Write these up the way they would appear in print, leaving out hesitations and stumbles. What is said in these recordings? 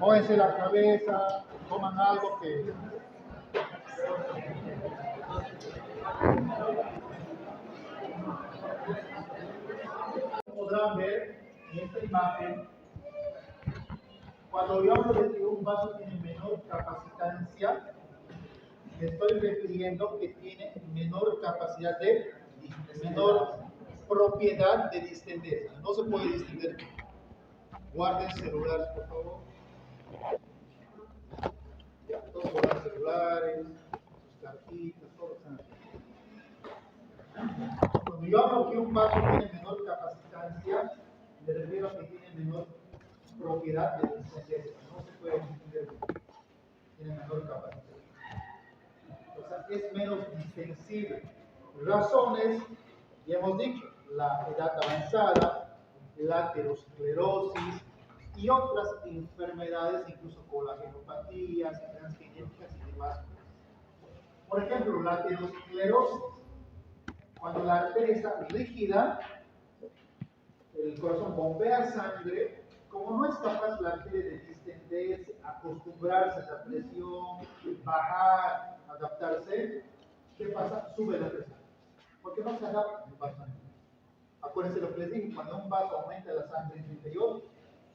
Mójense la cabeza, coman algo que podrán ver en esta imagen. Cuando yo hablo de que un vaso tiene menor capacitancia, me estoy refiriendo que tiene menor capacidad menor propiedad de distender. No se puede distender. Guarden celulares, por favor. Ya, todos guardan celulares, sus cartitas, todo están aquí. Cuando yo hablo que un vaso tiene menor capacitancia, me refiero a que tiene menor propiedad de distender. No se puede distender. Tiene menor capacidad. O sea, es menos distensible. Razones, ya hemos dicho, la edad avanzada, la aterosclerosis y otras enfermedades, incluso colagenopatías, enfermedades genéticas y demás. Por ejemplo, la aterosclerosis, cuando la arteria está rígida, el corazón bombea sangre, como no es capaz la arteria de distenderse, acostumbrarse a esa presión, bajar, adaptarse, ¿qué pasa? Sube la presión. Porque no se adapta el vaso. Acuérdense lo que les dije, cuando un vaso aumenta la sangre en su interior,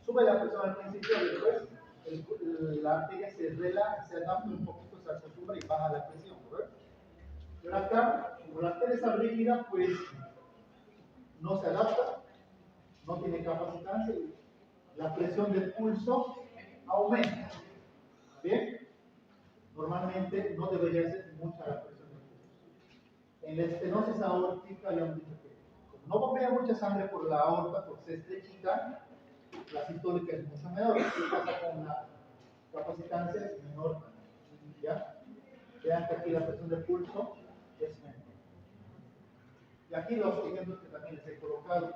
sube la presión al principio y después la arteria se relaja, se adapta un poquito, se acostumbra y baja la presión, ¿correcto? Pero acá, como la arteria está rígida, pues no se adapta, no tiene capacitancia y la presión del pulso aumenta. ¿Bien? Normalmente no debería ser mucha la presión del pulso. En la estenosis aórtica ya hemos dicho que como no bombea mucha sangre por la aorta, porque se estrechita, la sistólica es mucho menor. ¿Qué pasa con la capacitancia? Es menor. ¿Ya? Vean que aquí la presión del pulso es menor. Y aquí los ejemplos que también les he colocado.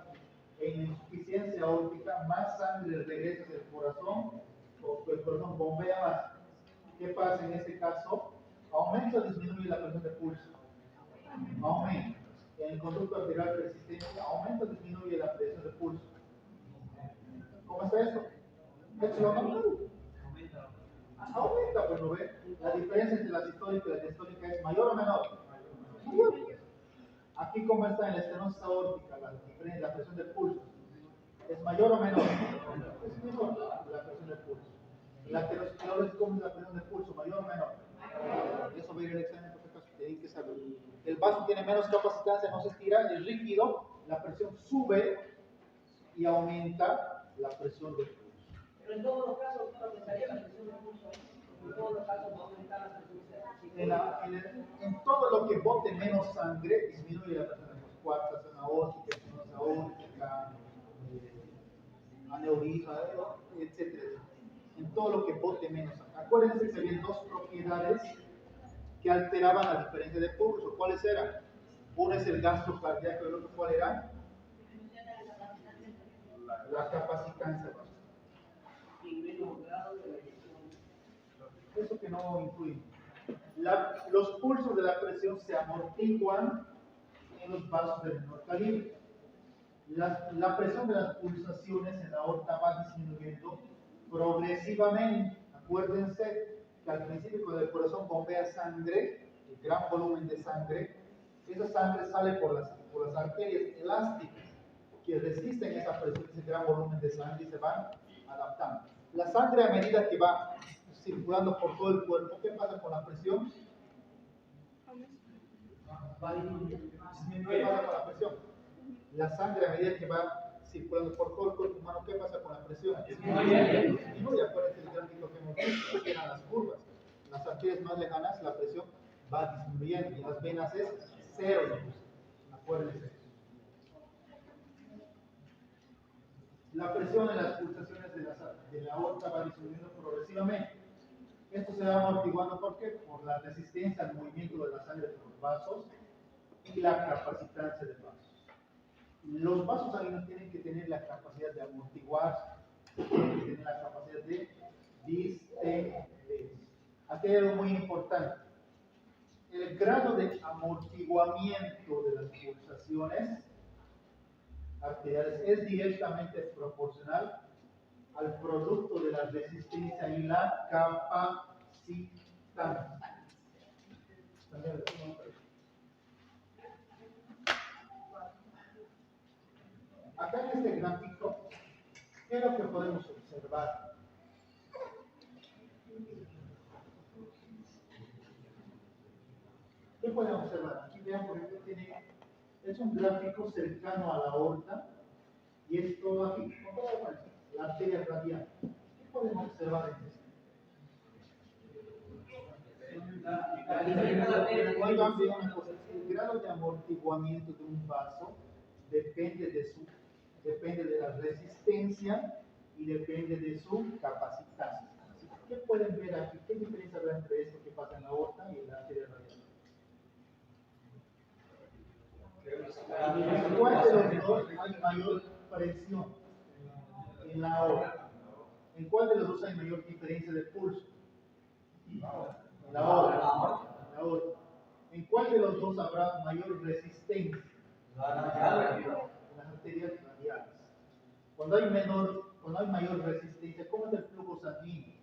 En insuficiencia aórtica, más sangre regresa del corazón, o el corazón bombea más. ¿Qué pasa en este caso? Aumenta o disminuye la presión de pulso. Aumenta. En el conducto arterial persistente, aumenta o disminuye la presión de pulso. ¿Cómo está esto? ¿Es lo normal? Aumenta, pues lo ve. La diferencia entre la sistólica y la diastólica es mayor o menor. Mayor. Aquí, ¿cómo está en la estenosis aórtica? La presión del pulso. ¿Es mayor o menor? Es menor la presión del pulso. La aterosclerosis, ¿cómo es la presión del pulso? ¿Mayor o menor? Eso va a ir el examen, por si acaso, tienen que saber. El vaso tiene menos capacitancia, no se estira, es rígido, la presión sube y aumenta la presión del pulso. Pero en todos los casos, no aumentaría la presión del pulso. En todos los casos, va a aumentar la presión en todo lo que bote menos sangre, disminuye la presión del pulso. Cuarta zona aórtica, zona aórtica, aneurisma, etc. En todo lo que bote menos sangre. Acuérdense que había dos propiedades que alteraban la diferencia de pulso. ¿Cuáles eran? Uno es el gasto cardíaco y el otro, ¿cuál era? La capacitancia. Eso que no influye. Los pulsos de la presión se amortiguan en los vasos de menor calibre. La presión de las pulsaciones en la aorta va disminuyendo progresivamente. Acuérdense que al principio, cuando el corazón bombea sangre, el gran volumen de sangre, esa sangre sale por las arterias elásticas que resisten esa presión, ese gran volumen de sangre y se van adaptando. La sangre, a medida que va circulando por todo el cuerpo, ¿qué pasa con la presión? Va disminuyendo. ¿Qué pasa con la presión? La sangre, a medida que va circulando por todo el cuerpo humano, ¿qué pasa con la presión? Disminuye. Acuérdense el gráfico que hemos visto, que eran las curvas. En las arterias más lejanas, la presión va disminuyendo y en las venas es cero. Acuérdense. La presión en las pulsaciones de la aorta va disminuyendo progresivamente. Esto se va amortiguando, ¿por qué? Por la resistencia al movimiento de la sangre por los vasos y la capacitancia del vaso. Los vasos sanguíneos tienen que tener la capacidad de amortiguarse, tienen que tener la capacidad de distender. Aquí hay algo muy importante. El grado de amortiguamiento de las pulsaciones arteriales es directamente proporcional al producto de la resistencia y la capacitancia. Acá en este gráfico, ¿qué es lo que podemos observar? ¿Qué podemos observar? Aquí vean, por ejemplo, es un gráfico cercano a la aorta y esto aquí, la arteria radial. ¿Qué podemos observar en esto? El grado de amortiguamiento de un vaso depende de la resistencia y depende de su capacitancia. ¿Qué pueden ver aquí? ¿Qué diferencia habrá entre esto que pasa en la aorta y en la arteria radial? ¿En cuál de los dos hay mayor presión? En la aorta. ¿En cuál de los dos hay mayor diferencia de pulso? En la aorta. ¿En cuál de los dos habrá mayor resistencia? En las arterias radiales. Cuando hay mayor resistencia, ¿cómo es el flujo sanguíneo?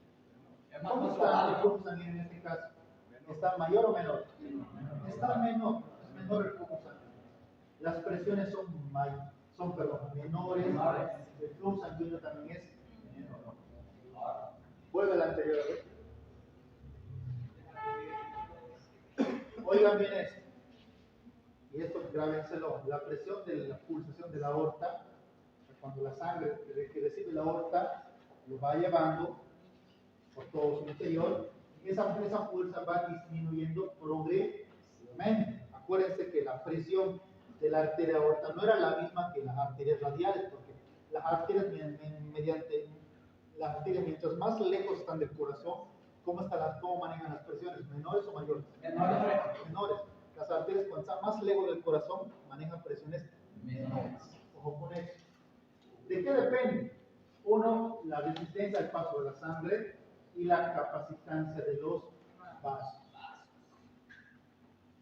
¿Cómo está el flujo sanguíneo en este caso? ¿Está mayor o menor? Está menor, es menor el flujo sanguíneo. Las presiones son menores, el flujo sanguíneo también es menor. Vuelve a la anterior vez. Oigan bien esto. Y esto grábenselo. La presión de la pulsación de la aorta, cuando la sangre que recibe la aorta lo va llevando por todo su interior, esa fuerza va disminuyendo progresivamente. Acuérdense que la presión de la arteria aorta no era la misma que las arterias radiales, porque las arterias, mientras más lejos están del corazón, ¿cómo manejan las presiones? ¿Menores o mayores? Menores. Las arterias, cuando están más lejos del corazón, manejan presiones menores. Ojo con eso. ¿De qué depende? Uno, la resistencia al paso de la sangre y la capacitancia de los vasos.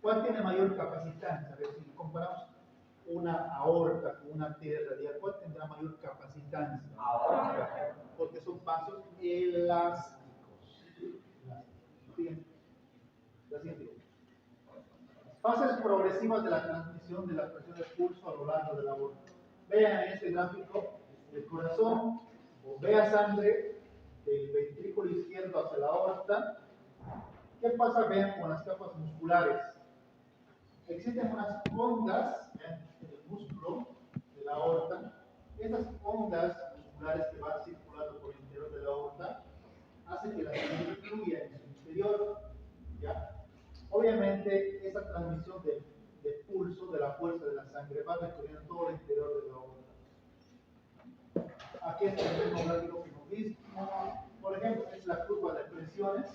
¿Cuál tiene mayor capacitancia? A ver si comparamos una aorta con una arteria radial, ¿cuál tendrá mayor capacitancia? Aorta. Porque son vasos elásticos. La siguiente. Fases progresivas de la transmisión de la presión del pulso a lo largo de la aorta. Vean en este gráfico el corazón bombea sangre del ventrículo izquierdo hacia la aorta. ¿Qué pasa? Vean con las capas musculares. Existen unas ondas en el músculo de la aorta. Estas ondas musculares que van circulando por el interior de la aorta hacen que la sangre fluya en su interior. ¿Ya? Obviamente, esa transmisión de pulso, de la fuerza de la sangre, va recorriendo todo el interior de la aorta. Aquí es el mismo gráfico que hemos visto. Por ejemplo, es la curva de presiones.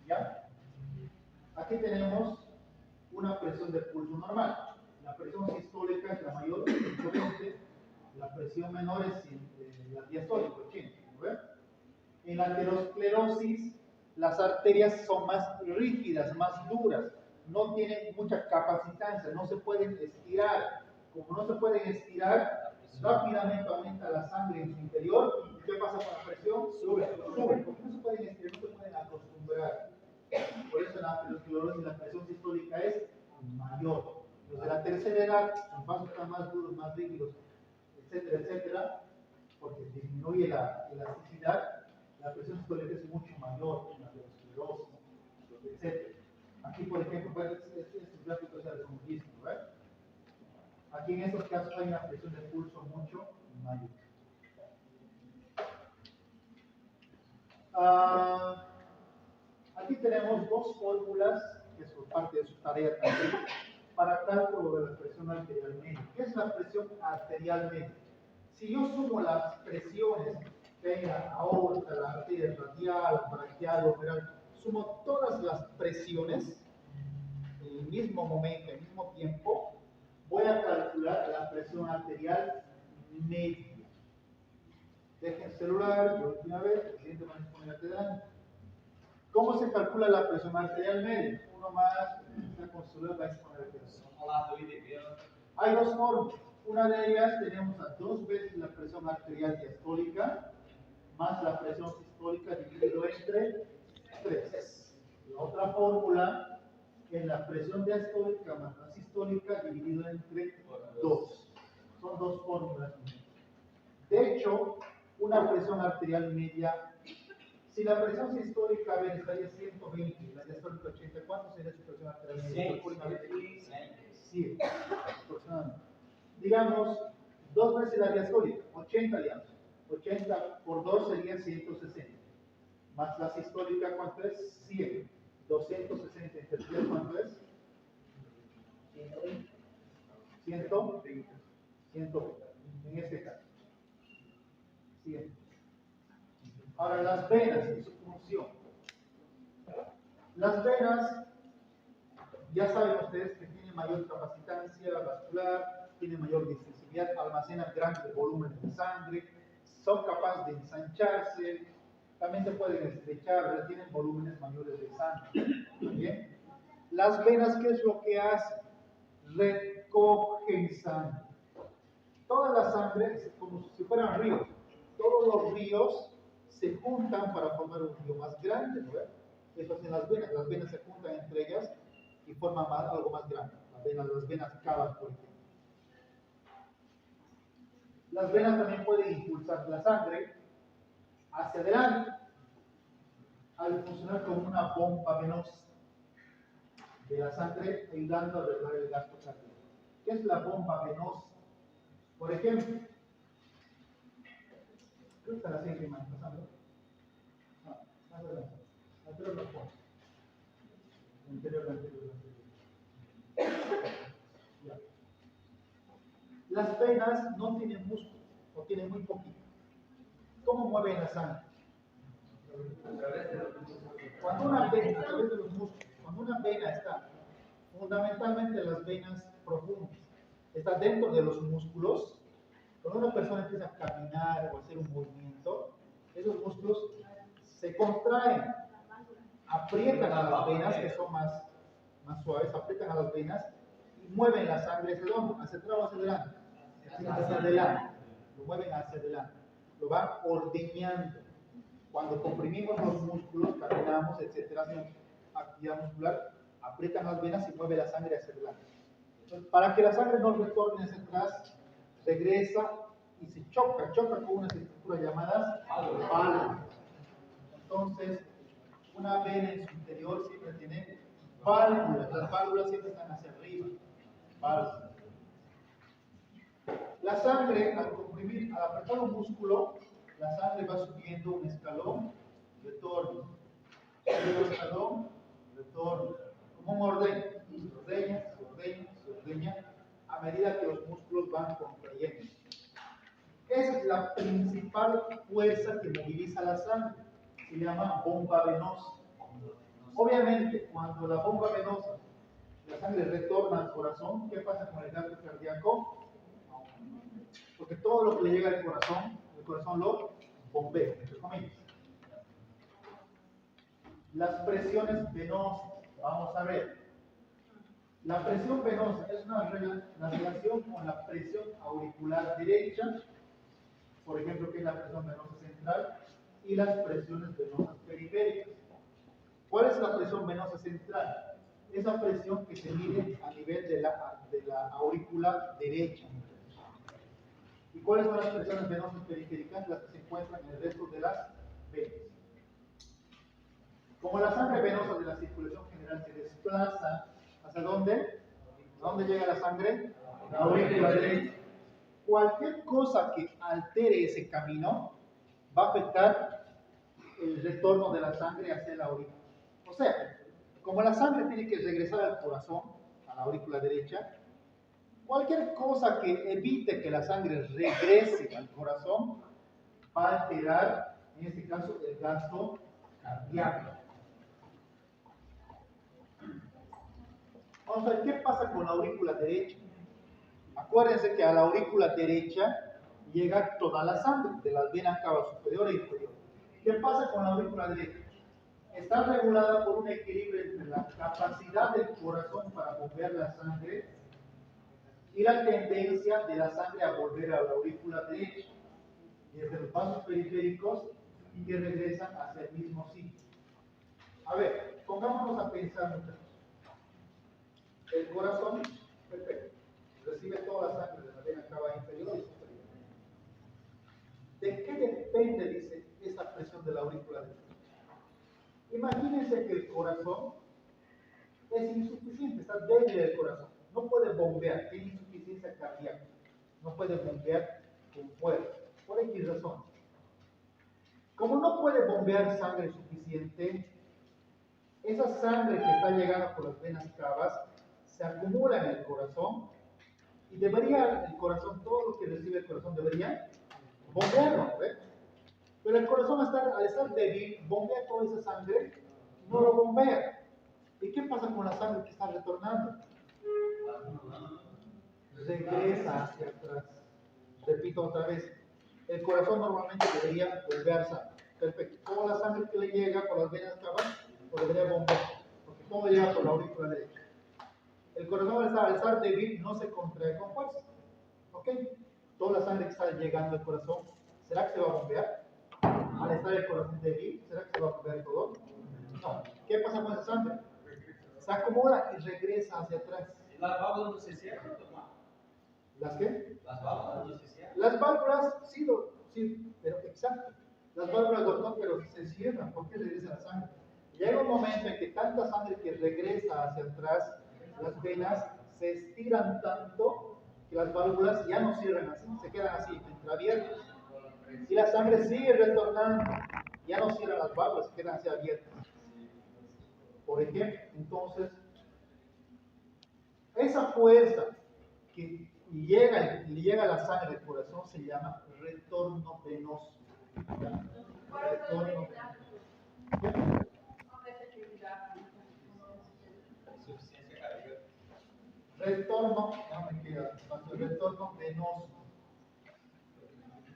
¿Ya? Aquí tenemos una presión de pulso normal. La presión sistólica es la mayor, 120. La presión menor es la diastólica, 80. ¿Ven? En la aterosclerosis, las arterias son más rígidas, más duras, no tienen mucha capacitancia, no se pueden estirar. Como no se pueden estirar, rápidamente aumenta la sangre en su interior. ¿Y qué pasa con la presión? Sube, porque no se pueden estirar, no se pueden acostumbrar. Por eso en la aterosclerosis la presión sistólica es mayor. Los de la tercera edad, sus vasos están más duros, más rígidos, etcétera, etcétera, porque disminuye la elasticidad. La presión sistólica es mucho mayor en la aterosclerosis, etc. Aquí, por ejemplo, estos gráficos ya los hemos visto, ¿verdad? Aquí en estos casos hay una presión de pulso mucho mayor. Aquí tenemos dos fórmulas, que son parte de su tarea también, para cálculo de la presión arterial media. ¿Qué es la presión arterial media? Si yo sumo las presiones de la aorta, la arteria radial, braquial, lateral, sumo todas las presiones en el mismo momento, en el mismo tiempo, voy a calcular la presión arterial media. Dejen el celular, yo última vez, el siguiente va a exponer adelante. ¿Cómo se calcula la presión arterial media? Uno más, está con su celular, va a exponer adelante. Hay dos formas. Una de ellas tenemos a 2 veces la presión arterial diastólica más la presión sistólica dividido entre 3. La otra fórmula es la presión diastólica más la sistólica dividido entre 2. Son dos fórmulas. De hecho, una presión arterial media, si la presión sistólica a ver, estaría 120 y la diastólica 80, ¿cuánto sería su presión arterial media? 100 aproximadamente. Digamos, 2 veces la diastólica, 80 digamos. 80 por 2 sería 160. Más la sistólica, ¿cuánto es? 100. 260 entre 3, ¿cuánto es? 120. 120. 120. En este caso. 100. Ahora, las venas y su función. Las venas, ya saben ustedes que tienen mayor capacitancia vascular, tienen mayor distensibilidad, almacenan grandes volúmenes de sangre, son capaces de ensancharse, también se pueden estrechar, tienen volúmenes mayores de sangre. ¿Bien? Las venas, ¿qué es lo que hacen? Recogen sangre. Toda la sangre es como si fueran ríos. Todos los ríos se juntan para formar un río más grande, ¿no? Eso hacen las venas se juntan entre ellas y forman algo más grande. Las venas cavan, por ejemplo. Las venas también pueden impulsar la sangre hacia adelante al funcionar como una bomba venosa de la sangre, ayudando a regular el gasto cardíaco. ¿Qué es la bomba venosa? Por ejemplo, creo que está la siguiente imagen pasando. Más adelante. Anterior no pone. Anterior. Ya. Las venas no tienen músculo, o tienen muy poquito. ¿Cómo mueven la sangre? Cuando una vena, a través de los músculos, cuando una vena está, fundamentalmente las venas profundas, está dentro de los músculos, cuando una persona empieza a caminar o a hacer un movimiento, esos músculos se contraen, aprietan a las venas, que son más suaves, aprietan a las venas y mueven la sangre hacia dónde, hacia atrás o hacia adelante, hacia adelante, lo mueven hacia adelante, lo van ordeñando. Cuando comprimimos los músculos, caminamos, etcétera, hacemos actividad muscular, aprietan las venas y mueve la sangre hacia adelante. Entonces, para que la sangre no retorne hacia atrás, regresa y se choca con unas estructuras llamadas válvulas. Entonces, una vena en su interior siempre tiene válvulas. Las válvulas siempre están hacia arriba. Válvulas. La sangre, al comprimir, al apretar un músculo, la sangre va subiendo un escalón, retorno. Sube un escalón, retorno. Como un ordeño. Se ordeña a medida que los músculos van contrayendo. Esa es la principal fuerza que moviliza la sangre. Se llama bomba venosa. Obviamente, cuando la bomba venosa, la sangre retorna al corazón, ¿qué pasa con el gasto cardíaco? Porque todo lo que le llega al corazón, el corazón lo bombea, entre comillas. Las presiones venosas, vamos a ver. La presión venosa es una relación con la presión auricular derecha, por ejemplo, que es la presión venosa central, y las presiones venosas periféricas. ¿Cuál es la presión venosa central? Esa presión que se mide a nivel de la aurícula derecha. ¿Y cuáles son las presiones venosas periféricas? Las que se encuentran en el resto de las venas. Como la sangre venosa de la circulación general se desplaza, ¿hacia dónde? ¿A dónde llega la sangre? La aurícula derecha. Cualquier cosa que altere ese camino va a afectar el retorno de la sangre hacia la aurícula. O sea, como la sangre tiene que regresar al corazón, a la aurícula derecha, cualquier cosa que evite que la sangre regrese al corazón va a alterar, en este caso, el gasto cardíaco. Vamos a ver qué pasa con la aurícula derecha. Acuérdense que a la aurícula derecha llega toda la sangre de las venas cava superior e inferior. ¿Qué pasa con la aurícula derecha? Está regulada por un equilibrio entre la capacidad del corazón para bombear la sangre y la tendencia de la sangre a volver a la aurícula derecha. Desde los vasos periféricos que regresan hacia el mismo sitio. A ver, pongámonos a pensar muchachos. El corazón, perfecto, recibe toda la sangre de la vena cava inferior y superior. ¿De qué depende, dice, esa presión de la aurícula del corazón? Imagínense que el corazón es insuficiente, está débil el corazón, no puede bombear, tiene insuficiencia cardíaca, no puede bombear con fuerza, por X razón. Como no puede bombear sangre suficiente, esa sangre que está llegando por las venas cavas se acumula en el corazón y debería el corazón, todo lo que recibe el corazón debería bombearlo, ¿ves? Pero el corazón al estar débil, bombea toda esa sangre, no lo bombea. ¿Y qué pasa con la sangre que está retornando? Regresa hacia atrás. Repito otra vez, el corazón normalmente debería bombear sangre. Perfecto. Toda la sangre que le llega por las venas cavas, pues debería bombear, porque todo llega por la aurícula derecha. El corazón al estar débil no se contrae con fuerza. ¿Ok? Toda la sangre que está llegando al corazón, ¿será que se va a bombear? Al estar el corazón débil, ¿será que se va a bombear todo? No. ¿Qué pasa con esa sangre? Se acumula y regresa hacia atrás. ¿Y las válvulas no se cierran, Tomás? ¿Las qué? Las válvulas no se cierran. Las válvulas, sí, pero exacto. Las válvulas, doctor, pero se cierran. ¿Por qué regresa la sangre? Llega un momento en que tanta sangre que regresa hacia atrás, las venas se estiran tanto que las válvulas ya no cierran así, se quedan así, entreabiertas. Y la sangre sigue retornando, ya no cierran las válvulas, se quedan así abiertas. Por ejemplo, entonces, esa fuerza que llega la sangre al corazón se llama retorno venoso. Retorno venoso. Insuficiencia cardíaca. Retorno, no me queda, retorno venoso.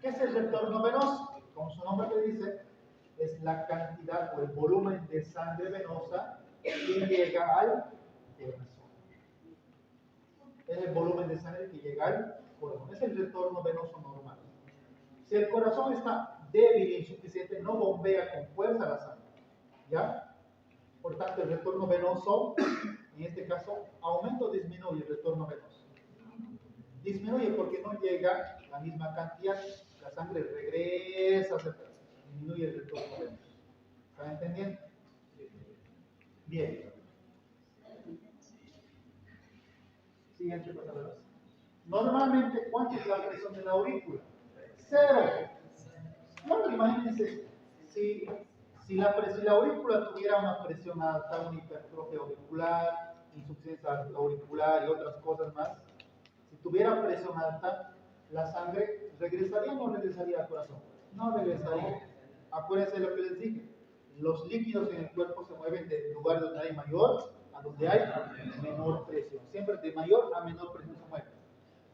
¿Qué es el retorno venoso? Como su nombre le dice, es la cantidad o el volumen de sangre venosa que llega al corazón. Es el volumen de sangre que llega al corazón. Es el retorno venoso normal. Si el corazón está débil e insuficiente, no bombea con fuerza la sangre. ¿Ya? Por tanto, el retorno venoso, en este caso, aumenta o disminuye el retorno venoso. Disminuye porque no llega la misma cantidad, la sangre regresa hacia atrás, disminuye el retorno venoso. ¿Están entendiendo? Bien. Siguiente palabra. Normalmente, ¿cuánto es la presión de la aurícula? 0. Bueno, imagínense, si la aurícula tuviera una presión alta, una hipertrofia auricular, insuficiencia auricular y otras cosas más, si tuviera presión alta, la sangre regresaría o no regresaría al corazón. No regresaría. Acuérdense de lo que les dije. Los líquidos en el cuerpo se mueven del lugar donde hay mayor a donde hay menor presión. Siempre de mayor a menor presión se mueve.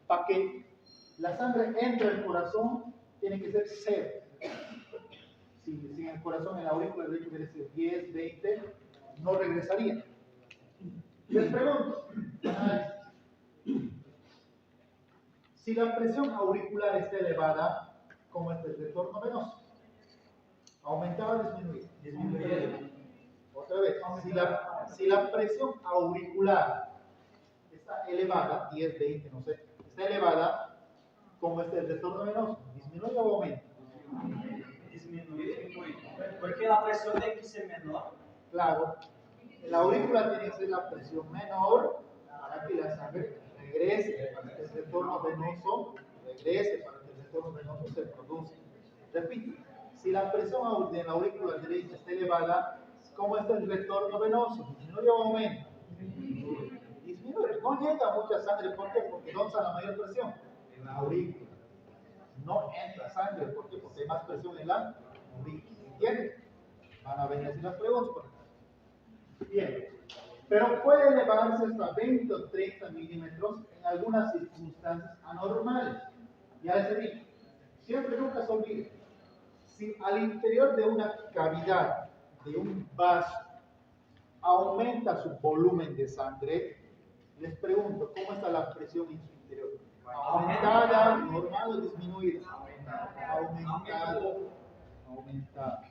Para que la sangre entre al corazón, tiene que ser 0. Si en el corazón, en la aurícula derecha quiere decir 10, 20, no regresaría. Les pregunto, si la presión auricular está elevada, ¿cómo es el retorno venoso? ¿Aumentaba o disminuía? Disminuía. Otra vez, si la presión auricular está elevada, 10, 20, no sé, está elevada, ¿cómo es el retorno venoso? ¿Disminuye o aumenta? Disminuye. Porque la presión tiene que ser menor. Claro, en la aurícula tiene que ser la presión menor para que la sangre regrese, para que el retorno venoso regrese, para que el retorno venoso se produzca. Repito, si la presión de la aurícula derecha está elevada, ¿cómo está el retorno venoso? ¿Disminuye o aumenta? Disminuye. No llega mucha sangre, ¿por qué? Porque ¿dónde está la mayor presión? En la aurícula. No entra sangre, ¿por qué? Porque hay más presión en la aurícula. ¿Entienden? Van a venir así las preguntas. Bien, pero puede elevarse hasta 20 o 30 milímetros en algunas circunstancias anormales. Ya les he dicho, siempre nunca se olvide, si al interior de una cavidad, de un vaso, aumenta su volumen de sangre, les pregunto, ¿cómo está la presión en su interior? ¿Aumentada, normal o disminuida? Aumentada. aumentar.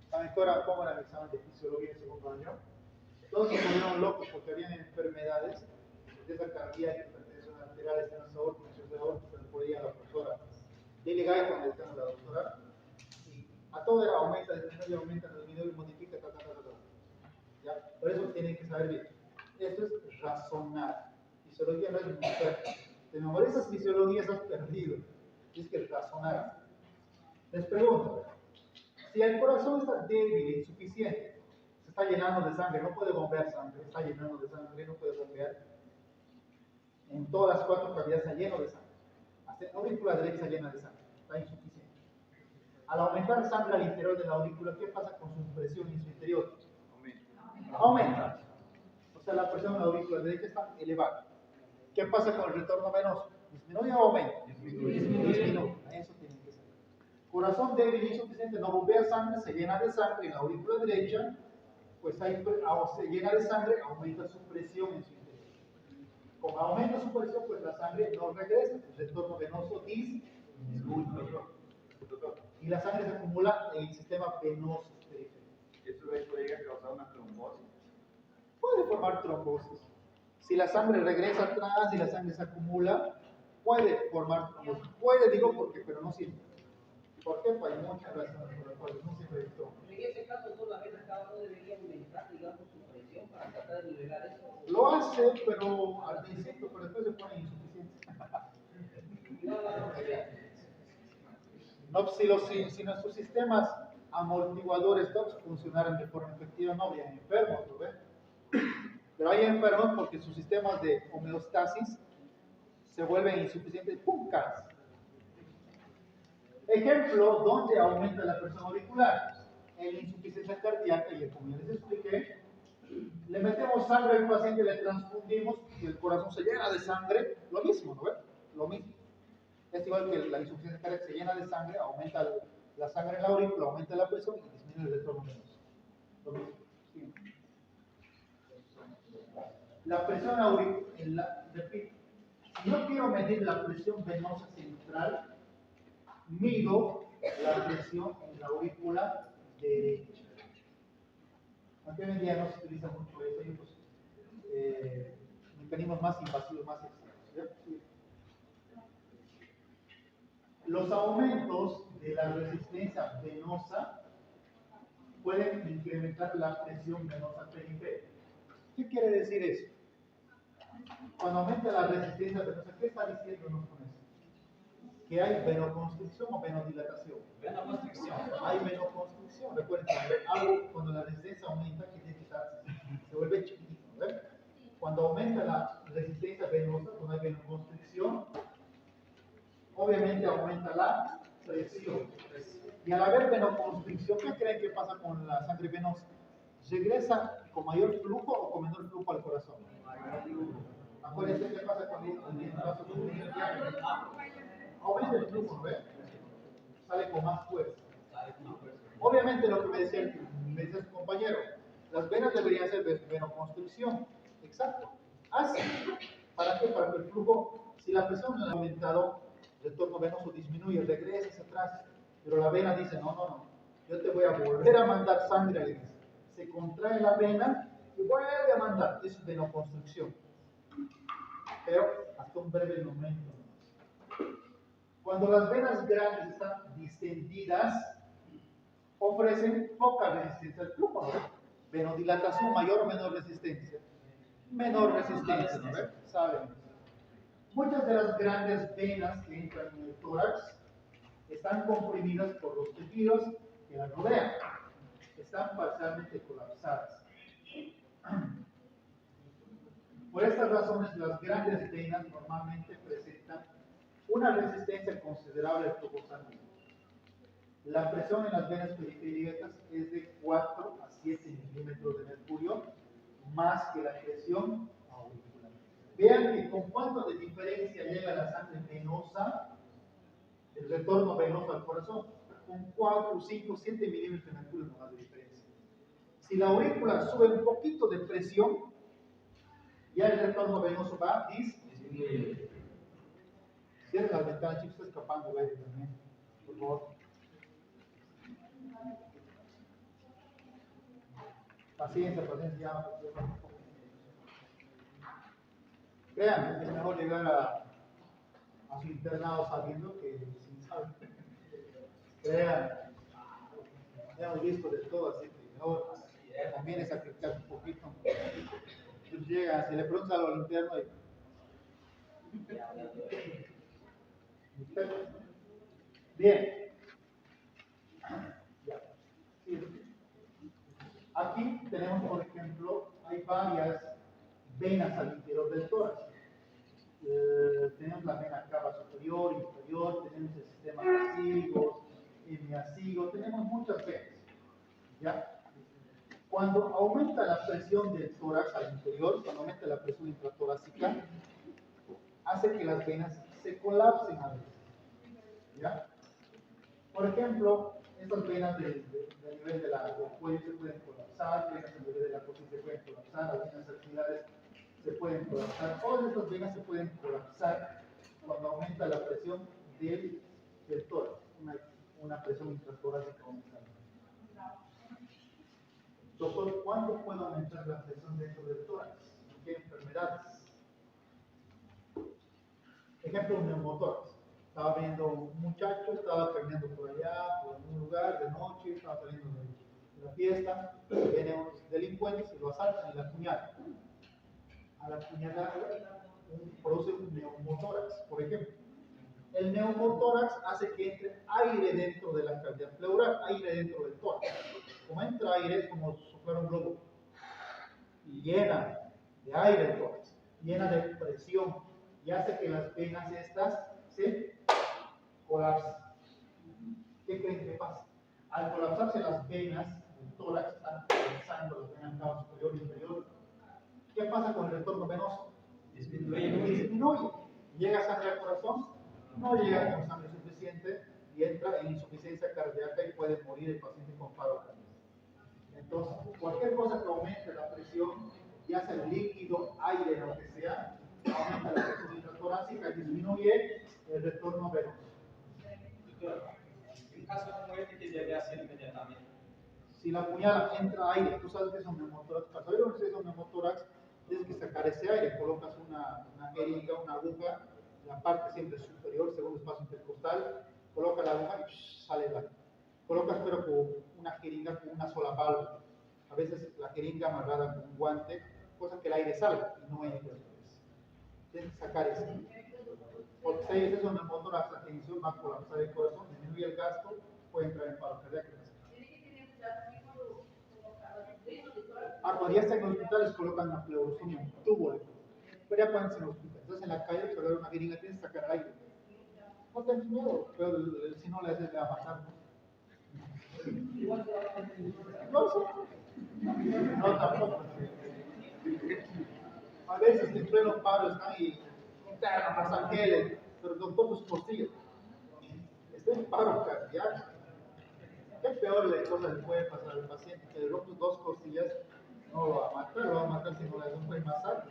¿Saben cómo era el examen de fisiología en segundo año? Todos se volvieron locos porque habían enfermedades de esa cardíaca, hipertensión arterial, estenosis aórtica, insuficiencia aórtica, le podía a la profesora Lili Gaito, donde está la doctora, y a todo era aumenta, disminuye, modifica, ¿ya? Por eso tienen que saber bien. Esto es razonar. Fisiología no es mujer. Te memorizas fisiología, estás perdido. Tienes que razonar. Les pregunto, si el corazón está débil e insuficiente, se está llenando de sangre, no puede bombear sangre, está llenando de sangre, no puede bombear. En todas las cuatro cavidades está lleno de sangre. Hasta la aurícula derecha llena de sangre, está insuficiente. Al aumentar sangre al interior de la aurícula, ¿qué pasa con su presión en su interior? Aumenta. O sea, la presión en la aurícula derecha está elevada. ¿Qué pasa con el retorno venoso? ¿Disminuye o aumenta? Disminuye. Eso tiene que ser. Corazón débil e insuficiente, no bombea sangre, se llena de sangre en la aurícula derecha, pues ahí se llena de sangre, aumenta su presión en su interior. Como aumenta su presión, pues la sangre no regresa, el retorno venoso disminuye. Y la sangre se acumula en el sistema venoso periférico. ¿Eso podría causar una trombosis? Puede formar trombosis. Si la sangre regresa atrás y la sangre se acumula, puede formar trombosis. Puede, digo, pero no siempre. ¿Por qué? Pues hay muchas razones por las cuales no siempre hay trombosis. En ese caso, solamente cada uno debería aumentar, digamos, su presión para tratar de nivelar eso. Lo hace, pero al principio, pero después se pone insuficiente. No, si nuestros sistemas amortiguadores todos funcionaran de forma efectiva, no habría enfermos, ¿lo ven? Pero hay enfermos porque sus sistemas de homeostasis se vuelven insuficientes, ¡pum! Caen. Ejemplo, ¿dónde aumenta la presión auricular? En la insuficiencia cardíaca, y como ya les expliqué, le metemos sangre al paciente, le transfundimos y el corazón se llena de sangre, lo mismo, ¿no ven? Lo mismo. Es igual que la insuficiencia cardíaca se llena de sangre, aumenta la sangre en la aurícula, aumenta la presión y disminuye el retorno venoso. Lo mismo. Sí. La presión auricular, repito, si yo quiero medir la presión venosa central, mido la presión en la aurícula derecha. Aunque hoy en día no se utiliza mucho eso, hay otros mecanismos más invasivos, más extraños. ¿Sí? Los aumentos de la resistencia venosa pueden incrementar la presión venosa periférica. ¿Qué quiere decir eso? Cuando aumenta la resistencia venosa, ¿qué está diciéndonos con eso? Que hay venoconstricción o venodilatación. Venoconstricción. Hay venoconstricción. Recuerden que cuando la resistencia aumenta, se vuelve chiquitito. ¿Ven? Cuando aumenta la resistencia venosa, cuando hay venoconstricción, obviamente aumenta la presión. Y al haber venoconstricción, ¿qué creen que pasa con la sangre venosa? ¿Regresa con mayor flujo o con menor flujo al corazón? Acuérdense qué pasa con el vaso sanguíneo. Aumenta el flujo, ¿ves? Sale con más fuerza. Obviamente lo que me decía su compañero, las venas deberían ser venoconstricción. Exacto. Así. ¿Para qué? Para que el flujo, si la presión ha aumentado, el retorno venoso disminuye, regresa hacia atrás. Pero la vena dice, no, yo te voy a volver a mandar sangre. Se contrae la vena y vuelve a mandar. Eso es venoconstricción. Pero hasta un breve momento. Cuando las venas grandes están distendidas, ofrecen poca resistencia al flujo, ¿no? Venodilatación, mayor o menor resistencia. Menor resistencia, ¿no? ¿Saben? Muchas de las grandes venas que entran en el tórax están comprimidas por los tejidos que las rodean. Están parcialmente colapsadas. Por estas razones, las grandes venas normalmente presentan una resistencia considerable al flujo sanguíneo. La presión en las venas periféricas es de 4 a 7 milímetros de mercurio, más que la presión auricular. Vean que con cuánto de diferencia llega la sangre venosa, el retorno venoso al corazón, con 4, 5, 7 milímetros de mercurio no más de diferencia. Si la aurícula sube un poquito de presión, ya el retorno venoso va a disminuir. Cierren las ventanas, chicos, está escapando el aire también, por favor. Paciencia, paciencia. Créanme, es mejor llegar a su internado sabiendo que sin saber. Créanme, hemos visto de todo, así que mejor también es sacrificar un poquito. Entonces llega, se le pregunta algo al interno y bien. Ya. Sí. Aquí tenemos, por ejemplo, hay varias venas al interior del tórax. Tenemos la vena cava superior, inferior, tenemos el sistema asigo, hemiasigo, tenemos muchas venas. ¿Ya? Cuando aumenta la presión del tórax al interior, cuando aumenta la presión intratorácica, hace que las venas se colapsen a veces. ¿Ya? Por ejemplo, estas venas del nivel del cuello se pueden colapsar, venas del nivel de la costilla se pueden colapsar, las venas axilares se pueden colapsar, todas estas venas se pueden colapsar cuando aumenta la presión del tórax, una presión intratorácica aumentada. Doctor, ¿cuándo puede aumentar la presión dentro del tórax? ¿En qué enfermedades? Ejemplo, un neumotórax. Estaba viendo un muchacho, estaba caminando por allá, por un lugar de noche, estaba saliendo de la fiesta, vienen unos delincuentes y lo asaltan y la apuñalan. A la apuñalada produce un neumotórax, por ejemplo. El neumotórax hace que entre aire dentro de la cavidad pleural, aire dentro del tórax. Como entra aire, es como soplar un globo. Y llena de aire el tórax, llena de presión y hace que las venas estas se colapsen. ¿Qué creen que pasa? Al colapsarse las venas del tórax, están colapsando las venas cava superior y inferior. ¿Qué pasa con el retorno venoso? Disminuye. ¿Llega sangre al corazón? No llega con sangre suficiente y entra en insuficiencia cardíaca y puede morir el paciente con paro cardíaco. Entonces, cualquier cosa que aumente la presión, ya sea líquido, aire, lo que sea, aumenta la presión intratorácica y disminuye el retorno venoso. En caso de muerte, ¿qué debe hacer inmediatamente? Si la puñalada entra aire, tú sabes que es un neumotórax. Para saber dónde es un neumotórax, tienes que sacar ese aire. Colocas una jeringa, una aguja, en la parte siempre superior, segundo espacio intercostal, coloca la aguja y sale el aire. Colocas, pero con una jeringa con una sola válvula. A veces la jeringa amarrada con un guante, cosa que el aire salga y no entre. Tienes que sacar eso. Porque si es un neumotórax, la tensión va a colapsar el corazón, disminuye el gasto, puede entrar en paro cardíaco. Cuando ya están en los hospitales colocan una pleurostomía, un tubo, pero ya cuando están en el hospital. Entonces en la calle, para ver una jeringa, tienes que sacar aire. No tengas miedo, pero si no le haces, le va a matar. No sé. No, tampoco. A veces en pleno paro están y internan a Sangeles, pero doctor sus costillas. Está en paro cardíaco. ¿Qué peor cosa le puede pasar al paciente? Que le rompe dos costillas, no lo va a matar, lo va a matar si no le hace un buen masaje.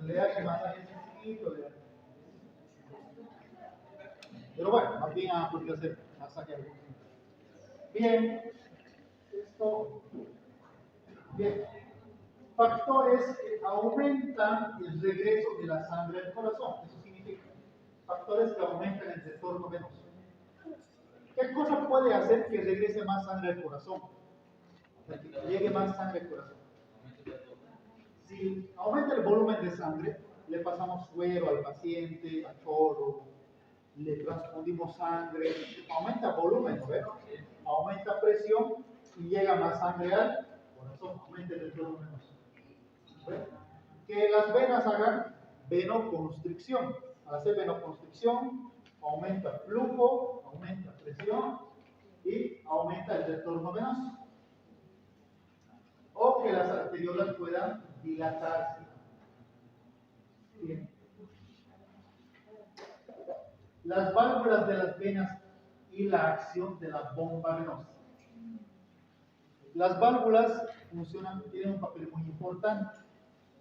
Le hace masaje sencillito. Pero bueno, más bien a poder hacer masaje algún tiempo. Bien, esto. Bien. Factores que aumentan el regreso de la sangre al corazón. Eso significa factores que aumentan el retorno venoso. ¿Qué cosa puede hacer que regrese más sangre al corazón? O sea, que llegue más sangre al corazón. Si aumenta el volumen de sangre, le pasamos suero al paciente, a chorro, le transfundimos sangre, aumenta volumen, ¿no? Aumenta presión y llega más sangre al corazón, aumenta el retorno venoso. Que las venas hagan venoconstricción. Al hacer venoconstricción, aumenta flujo, aumenta presión y aumenta el retorno venoso. O que las arteriolas puedan dilatarse. Bien. Las válvulas de las venas y la acción de la bomba venosa. Las válvulas tienen un papel muy importante.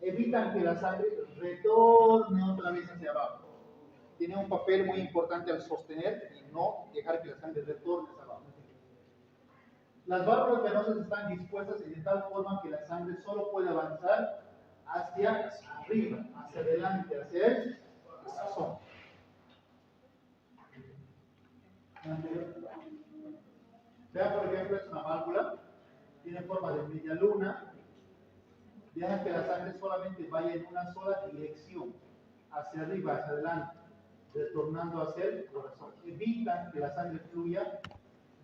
Evitan que la sangre retorne otra vez hacia abajo. Tiene un papel muy importante al sostener y no dejar que la sangre retorne hacia abajo. Las válvulas venosas están dispuestas de tal forma que la sangre solo puede avanzar hacia arriba, hacia adelante, hacia el corazón. Vean, por ejemplo, es una válvula, tiene forma de media luna. Dejan que la sangre solamente vaya en una sola dirección, hacia arriba, hacia adelante, retornando hacia el corazón. Evitan que la sangre fluya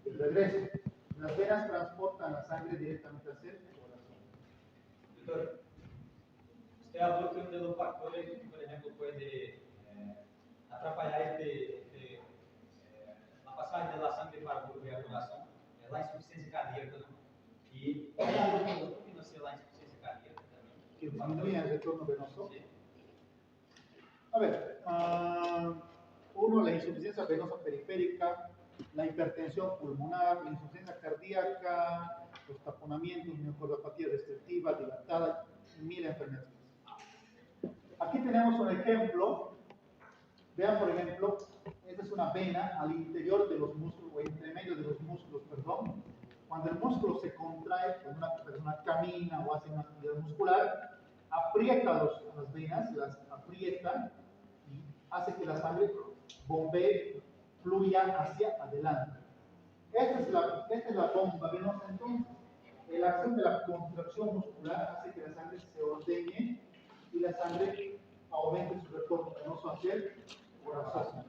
de regreso. Las venas transportan la sangre directamente hacia el corazón. Doutor, usted habló que uno de los factores que, por ejemplo, puede atrapalhar la pasagem de la sangre para volver al corazón es la insuficiencia cardíaca, ¿no? Y hay algo que no sea la insuficiencia cardíaca también. Que disminuye el retorno venoso. Sí. A ver, uno, la insuficiencia venosa periférica, la hipertensión pulmonar, la insuficiencia cardíaca, los taponamientos, miocardopatía restrictiva, dilatada, y mil enfermedades. Aquí tenemos un ejemplo. Vean, por ejemplo, esta es una vena al interior de los músculos, o entre medio de los músculos, perdón. Cuando el músculo se contrae, cuando una persona camina o hace una actividad muscular, aprieta las venas, las aprieta y hace que la sangre bombee, fluya hacia adelante. Esta es la bomba venosa. Entonces, la acción de la contracción muscular hace que la sangre se ordene y la sangre aumente su retorno venoso hacia el corazón.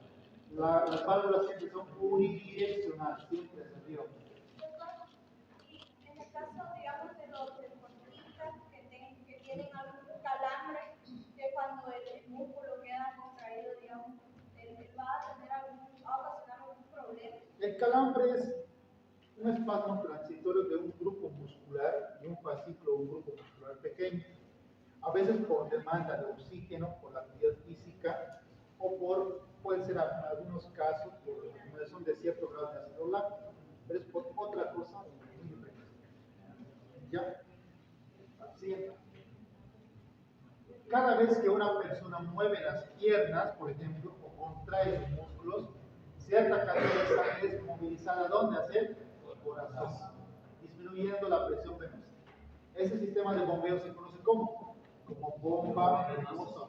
Las válvulas siempre son unidireccionales, siempre hacia arriba. Y en el caso, digamos, de los deportistas que tienen algún calambre, que cuando el músculo queda contraído, digamos, va a tener va a ocasionar algún problema. El calambre es un espasmo transitorio de un grupo muscular y un fascículo, un grupo muscular pequeño. A veces por demanda de oxígeno, por la actividad física, o puede ser en algunos casos por la acumulación de cierto grado de ácido láctico, pero es por otra cosa muy diferente. ¿Ya? Siguiente. Cada vez que una persona mueve las piernas, por ejemplo, o contrae los músculos, cierta cantidad de sangre es movilizada ¿dónde? Hacia el corazón, disminuyendo la presión venosa. Ese sistema de bombeo se conoce como bomba venosa.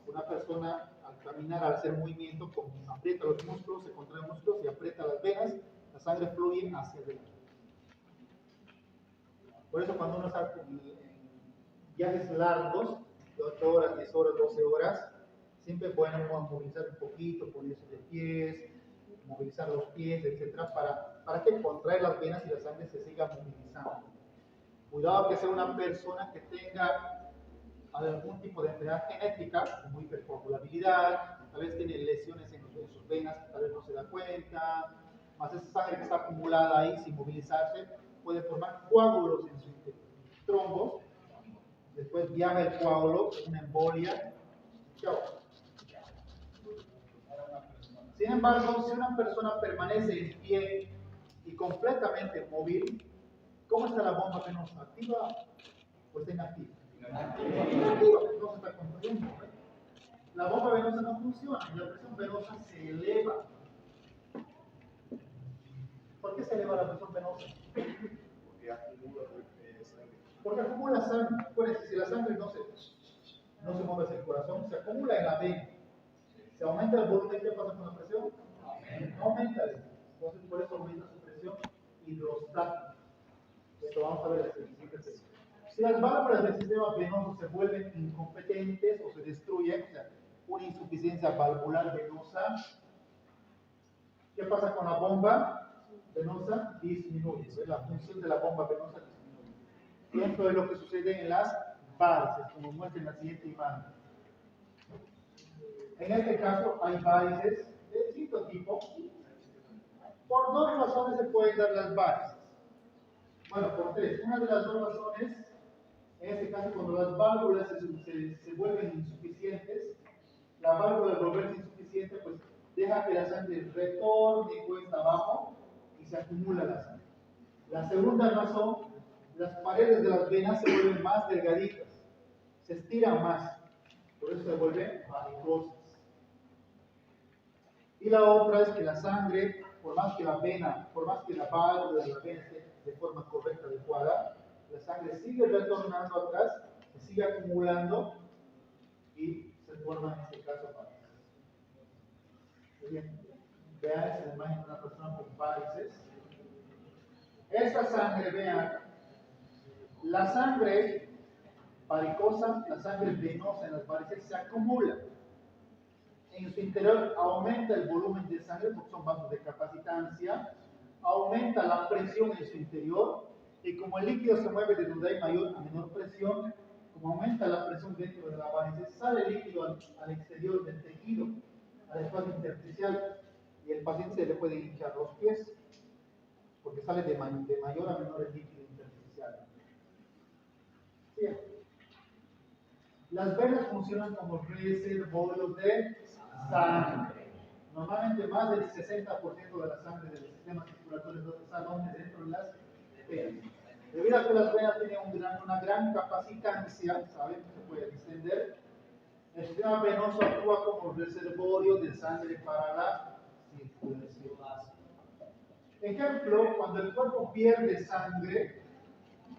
Una persona al caminar, al hacer movimiento, aprieta los músculos, se contrae los músculos y aprieta las venas, la sangre fluye hacia adelante. Por eso cuando uno está en viajes largos, de 8 horas, 10 horas, 12 horas, siempre pueden movilizar un poquito, ponerse de pies, movilizar los pies, etc. para que contraer las venas y la sangre se siga movilizando. Cuidado que sea una persona que tenga algún tipo de enfermedad genética, como hipercoagulabilidad, tal vez tiene lesiones en sus venas, tal vez no se da cuenta, más esa sangre que está acumulada ahí sin movilizarse puede formar coágulos en su interior, trombos, después viaja el coágulo, una embolia, chao. Sin embargo, si una persona permanece en pie y completamente móvil, ¿cómo está la bomba venosa? ¿Activa o está inactiva? Inactiva, no se está contrayendo. La bomba venosa no funciona y la presión venosa se eleva. ¿Por qué se eleva la presión venosa? Porque acumula sangre. Porque acumula sangre. Acuérdense, si la sangre no se mueve hacia el corazón, se acumula en la vena. Se aumenta el volumen, ¿qué pasa con la presión? Aumenta. Entonces, por eso aumenta su presión hidrostática. Esto vamos a ver la siguiente sesión. Si las válvulas del sistema venoso se vuelven incompetentes o se destruyen, o sea, una insuficiencia valvular venosa, ¿qué pasa con la bomba venosa? Disminuye. La función de la bomba venosa disminuye. Esto es lo que sucede en las varices, como muestra en la siguiente imagen. En este caso hay varices de distinto tipo. Por dos razones se pueden dar las varices. Bueno, por tres. Una de las dos razones, en este caso, cuando las válvulas se vuelven insuficientes, la válvula al volverse insuficiente, pues deja que la sangre retorne cuesta abajo y se acumula la sangre. La segunda razón, las paredes de las venas se vuelven más delgaditas, se estiran más, por eso se vuelven varicosas. Y la otra es que la sangre por más que la válvula de la vena esté de forma correcta, adecuada, la sangre sigue retornando atrás, se sigue acumulando y se forma en este caso varices. Muy bien, vean esa imagen de una persona con varices. Esta sangre, vean, la sangre varicosa, la sangre venosa en las varices se acumula. En su interior aumenta el volumen de sangre porque son vasos de capacitancia, aumenta la presión en su interior y como el líquido se mueve de donde hay mayor a menor presión, como aumenta la presión dentro de la varice, sale el líquido al exterior del tejido, al espacio intersticial y el paciente se le puede hinchar los pies porque sale de mayor a menor el líquido intersticial. ¿Sí? Las venas funcionan como reservorios de sangre. Normalmente más del 60% de la sangre del sistema circulatorio está dentro de las venas. Debido a que las venas tienen una gran capacitancia, ¿saben? Se puede extender. El sistema venoso actúa como reservorio de sangre para la circulación. Ejemplo, cuando el cuerpo pierde sangre,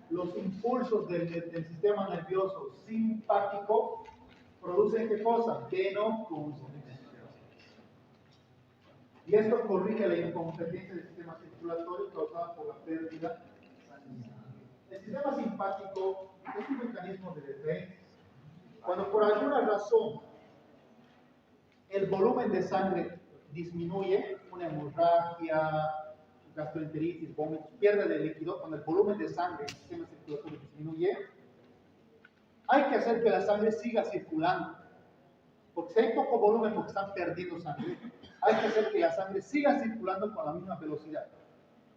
los impulsos del sistema nervioso simpático producen ¿qué cosa? Venoconstricción. Y esto corrige la incompetencia del sistema circulatorio causada por la pérdida sanguínea. El sistema simpático es un mecanismo de defensa. Cuando por alguna razón el volumen de sangre disminuye, una hemorragia, gastroenteritis, vómitos, pierde de líquido, cuando el volumen de sangre en el sistema circulatorio disminuye, hay que hacer que la sangre siga circulando. Porque si hay poco volumen, porque están perdiendo sangre, hay que hacer que la sangre siga circulando con la misma velocidad.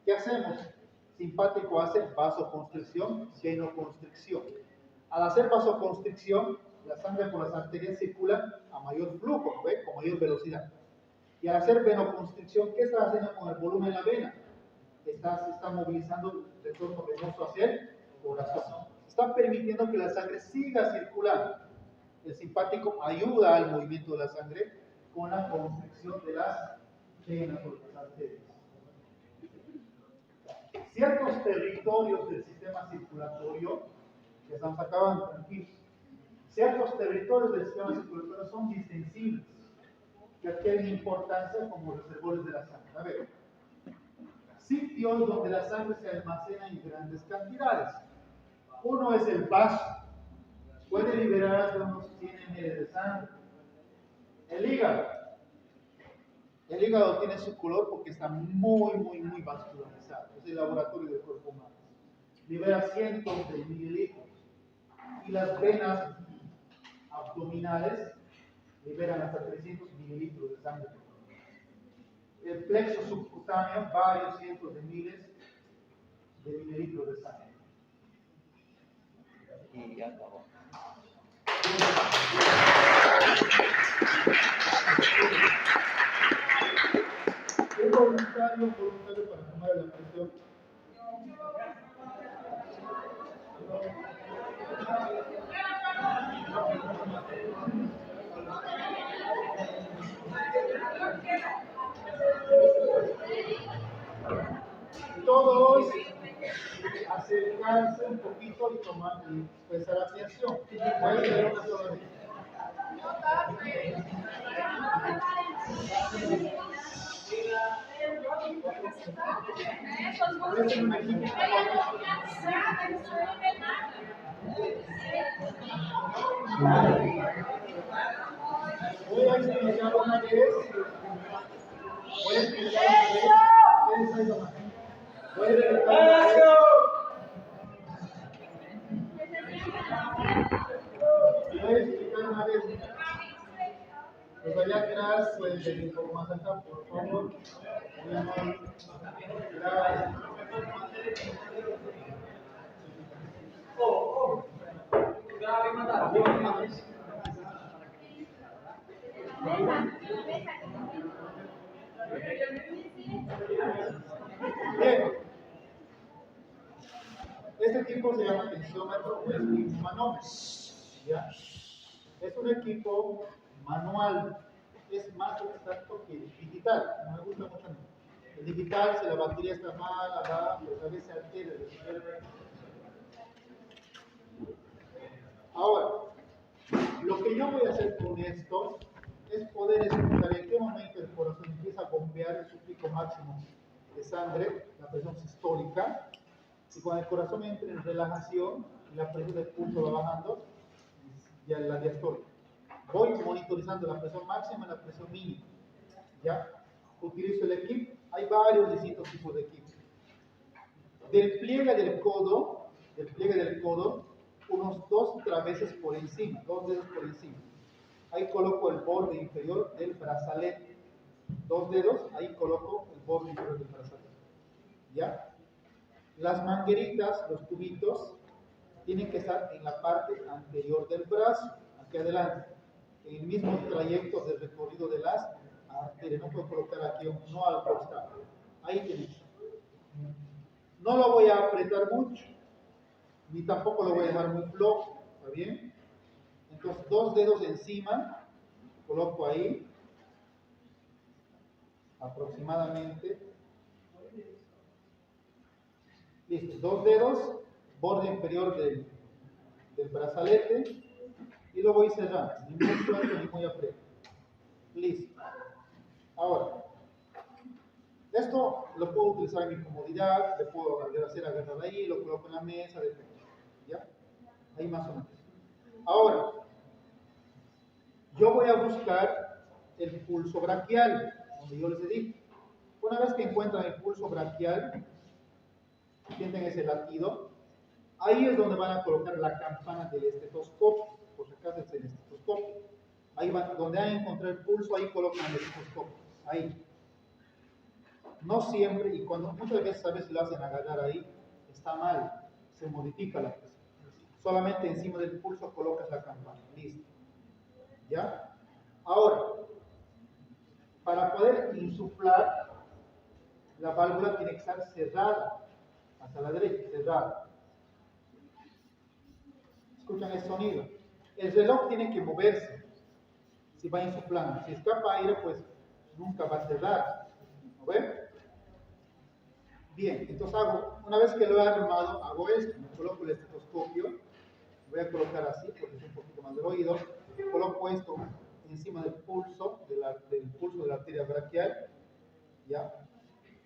¿Qué hacemos? Simpático hace vasoconstricción, venoconstricción. Al hacer vasoconstricción, la sangre por las arterias circula a mayor flujo, ¿ve? Con mayor velocidad. Y al hacer venoconstricción, ¿qué está haciendo con el volumen de la vena? Se está movilizando el retorno venoso hacia el corazón. Está permitiendo que la sangre siga circulando. El simpático ayuda al movimiento de la sangre con la constricción de las venas o las arterias. Ciertos territorios del sistema circulatorio, que estamos acabando, tranquilos, ciertos territorios del sistema circulatorio son distensibles, que adquieren importancia como reservorios de la sangre. A ver, sitios donde la sangre se almacena en grandes cantidades. Uno es el vaso, puede liberar hasta unos 100 ml de sangre. El hígado tiene su color porque está muy vascularizado. Es el laboratorio del cuerpo humano. Libera cientos de mililitros. Y las venas abdominales liberan hasta 300 mililitros de sangre. El plexo subcutáneo, varios cientos de miles de mililitros de sangre. Y ya acabó. ¿Es voluntario para tomar la presión? Todos acercarse un poquito y tomar y prestar atención. Voy a hacer una sola vez. Voy a explicar una vez. Voy a explicar una vez. Voy a explicar una vez. Los allá atrás pueden venir un poco más acá, por favor. Gracias. Bien. Este equipo se llama tensiómetro o manómetro. ¿Ya? Es un equipo manual, es más exacto que digital. No me gusta mucho. El digital, si la batería está mal, pues a veces se altera. Ahora, lo que yo voy a hacer con esto es poder escuchar en qué momento el corazón empieza a bombear su pico máximo de sangre, la presión sistólica, y cuando el corazón entra en relajación y la presión del pulso va bajando, ya la diastólica. Voy monitorizando la presión máxima y la presión mínima. ¿Ya? Utilizo el equipo. Hay varios distintos tipos de equipos. Del pliegue del codo, unos 2 traveses por encima, 2 dedos por encima. Ahí coloco el borde inferior del brazalete. 2 dedos, ahí coloco el borde inferior del brazalete. ¿Ya? Las mangueritas, los tubitos, tienen que estar en la parte anterior del brazo, aquí adelante, en el mismo trayecto del recorrido de las arterias. No puedo colocar aquí, no al costado. Ahí tienes. No lo voy a apretar mucho, ni tampoco lo voy a dejar muy flojo, ¿está bien? Entonces, 2 dedos encima, coloco ahí, aproximadamente. Listo, 2 dedos, borde inferior del brazalete, y lo voy cerrando, ni muy suelto ni muy apretado. Listo. Ahora, esto lo puedo utilizar en mi comodidad, le puedo hacer agarrar ahí, lo coloco en la mesa, ¿ya? Ahí más o menos. Ahora, yo voy a buscar el pulso braquial, donde yo les dije. Una vez que encuentran el pulso braquial, sienten ese latido, ahí es donde van a colocar la campana del estetoscopio, por si acaso es el estetoscopio. Ahí van, donde van a encontrar el pulso, ahí colocan el estetoscopio, ahí. No siempre, y cuando muchas veces a veces lo hacen agarrar ahí, está mal, se modifica la presión. Solamente encima del pulso colocas la campana, listo. ¿Ya? Ahora, para poder insuflar, la válvula tiene que estar cerrada, hacia la derecha, cerrada. Escuchan el sonido. El reloj tiene que moverse si va insuflando. Si escapa aire, pues nunca va a cerrar. ¿No ven? Bien, entonces una vez que lo he armado, hago esto, me coloco el estetoscopio, voy a colocar así, porque es un poquito más del oído, coloco esto encima del pulso, del pulso de la arteria braquial, ¿ya?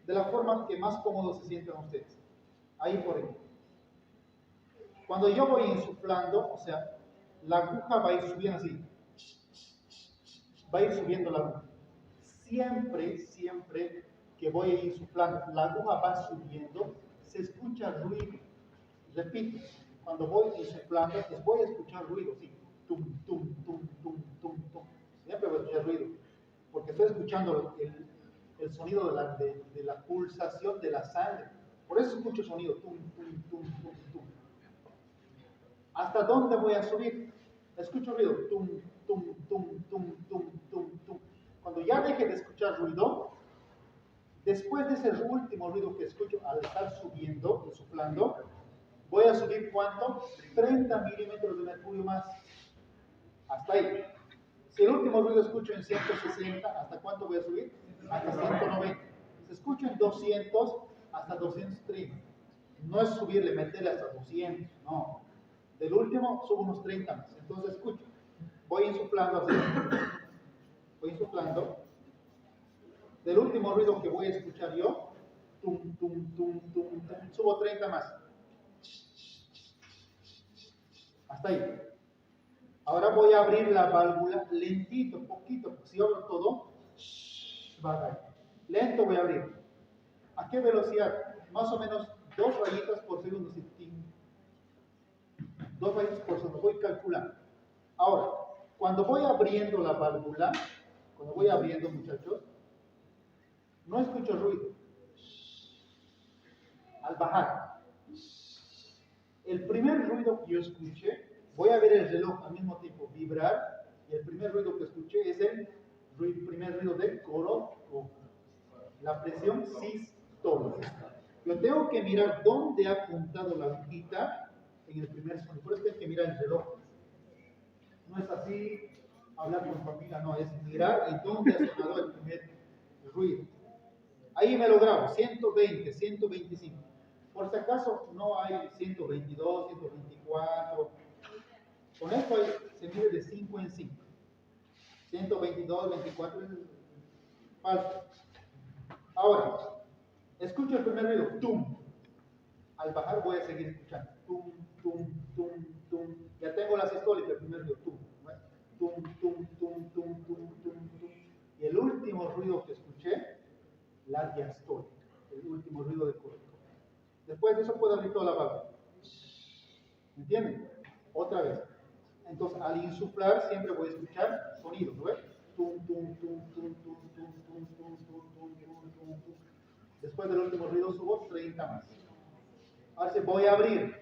De la forma que más cómodo se sientan ustedes. Ahí por ejemplo. Cuando yo voy insuflando, o sea, la aguja va a ir subiendo así, va a ir subiendo la aguja. Siempre que voy a ir insuflando, la aguja va subiendo, se escucha ruido. Repito, cuando voy insuflando, voy a escuchar ruido, sí. Tum, tum, tum, tum, tum, tum. Siempre voy a escuchar ruido, porque estoy escuchando el sonido de la pulsación de la sangre. Por eso escucho sonido, tum, tum, tum, tum, tum. ¿Hasta dónde voy a subir? Escucho ruido, tum, tum, tum, tum, tum, tum, tum. Cuando ya deje de escuchar ruido, después de ese último ruido que escucho al estar subiendo, insuflando, voy a subir ¿cuánto? 30 milímetros de mercurio más. Hasta ahí. Si el último ruido escucho en 160, ¿hasta cuánto voy a subir? Hasta 190. Si escucho en 200, hasta 230. No es subirle, meterle hasta 200, no. Del último subo unos 30 más. Entonces escucho. Voy insuflando así. Voy insuflando. Del último ruido que voy a escuchar yo, tum, tum, tum, tum, tum, subo 30 más. Hasta ahí. Ahora voy a abrir la válvula lentito, poquito. Si abro todo, va a caer. Lento voy a abrir. ¿A qué velocidad? Más o menos 2 rayitas por segundo. 2 rayitas por segundo. Voy calculando. Ahora, cuando voy abriendo la válvula, cuando voy abriendo, muchachos, no escucho ruido. Al bajar, el primer ruido que yo escuché, voy a ver el reloj al mismo tiempo vibrar, y el primer ruido que escuché es el primer ruido del corazón, la presión sistólica. Yo tengo que mirar dónde ha apuntado la agujita en el primer sonido. Por eso hay que mirar el reloj. No es así, hablar con familia, no, es mirar en dónde ha sonado el primer ruido. Ahí me lo grabo, 120, 125. Por si acaso no hay 122, 124. Con esto se mide de 5 en 5. 122, 24 es falso. Ahora, escucho el primer ruido, tum. Al bajar voy a seguir escuchando. Tum, tum, tum, tum. Ya tengo la sistólica, el primer ruido, tum. ¿No? Tum, tum, tum, tum, tum, tum, tum. Y el último ruido que escuché, la diastólica. El último ruido de corazón. Después de eso puedo abrir toda la válvula. ¿Me entienden? Otra vez. Entonces, al insuflar siempre voy a escuchar sonidos, ¿no ves? Tum, tum, tum, tum, tum, tum, tum, tum, tum, tum, tum, tum, tum. Después del último ruido subo 30 más. Ahora sí, voy a abrir.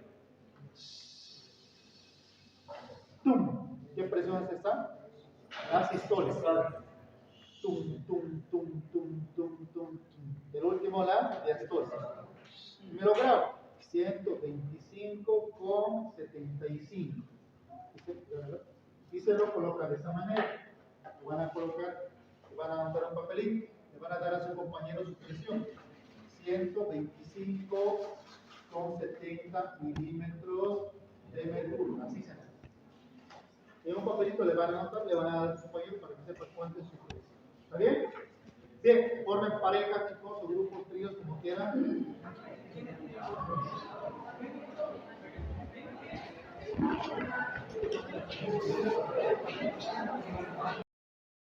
Tum. ¿Qué presión es esta? La sistólica. Tum, tum, tum, tum, tum, tum. El último, la diastólica. Me lo grabo. 125 con 75. Y se lo coloca de esta manera. Lo van a colocar, le van a mandar un papelito, le van a dar a su compañero su presión. 125 con 70 milímetros de mercurio. Así se hace. En un papelito le van a anotar, le van a dar a su compañero para que sepa cuánto es su presión. ¿Está bien? Bien, formen parejas, chicos, o grupos, tríos, como quieran.